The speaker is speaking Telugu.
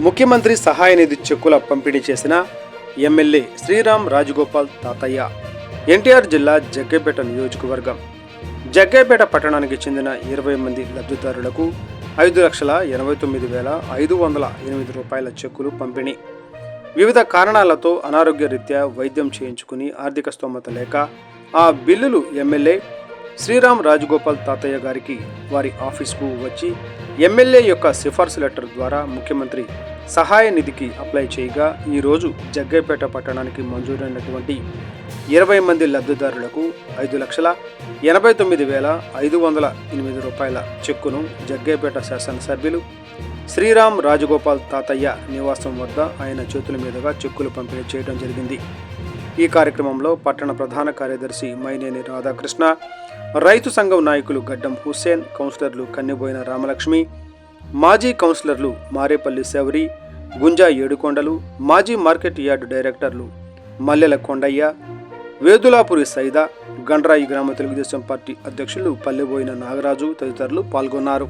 ముఖ్యమంత్రి సహాయ నిధి చెక్కుల పంపిణీ చేసిన ఎమ్మెల్యే శ్రీరామ్ రాజగోపాల్ తాతయ్య. ఎన్టీఆర్ జిల్లా జగ్గైపేట నియోజకవర్గం. జగ్గైపేట పట్టణానికి చెందిన 20 మంది లబ్ధిదారులకు 5,89,508 రూపాయల చెక్కులు పంపిణీ. వివిధ కారణాలతో అనారోగ్య రీత్యా వైద్యం చేయించుకుని ఆర్థిక స్తోమత లేక ఆ బిల్లులు ఎమ్మెల్యే శ్రీరామ్ రాజగోపాల్ తాతయ్య గారికి వారి ఆఫీస్కు వచ్చి ఎమ్మెల్యే యొక్క సిఫార్సు లెటర్ ద్వారా ముఖ్యమంత్రి సహాయ నిధికి అప్లై చేయగా ఈరోజు జగ్గైపేట పట్టణానికి మంజూరైనటువంటి 20 మంది లబ్ధిదారులకు 5,89,508 రూపాయల చెక్కును జగ్గైపేట శాసనసభ్యులు శ్రీరామ్ రాజగోపాల్ తాతయ్య నివాసం వద్ద ఆయన చేతుల మీదుగా చెక్కులు పంపిణీ చేయడం జరిగింది. ఈ కార్యక్రమంలో పట్టణ ప్రధాన కార్యదర్శి మైనేని రాధాకృష్ణ, రైతు సంఘం నాయకులు గడ్డం హుస్సేన్, కౌన్సిలర్లు కన్నెబోయిన రామలక్ష్మి, మాజీ కౌన్సిలర్లు మారేపల్లి శౌరి, గుంజా ఏడుకొండలు, మాజీ మార్కెట్ యార్డు డైరెక్టర్లు మల్లెల కొండయ్య, వేదులాపురి సైదా, గండ్రాయి గ్రామ తెలుగుదేశం పార్టీ అధ్యక్షులు పల్లెబోయిన నాగరాజు తదితరులు పాల్గొన్నారు.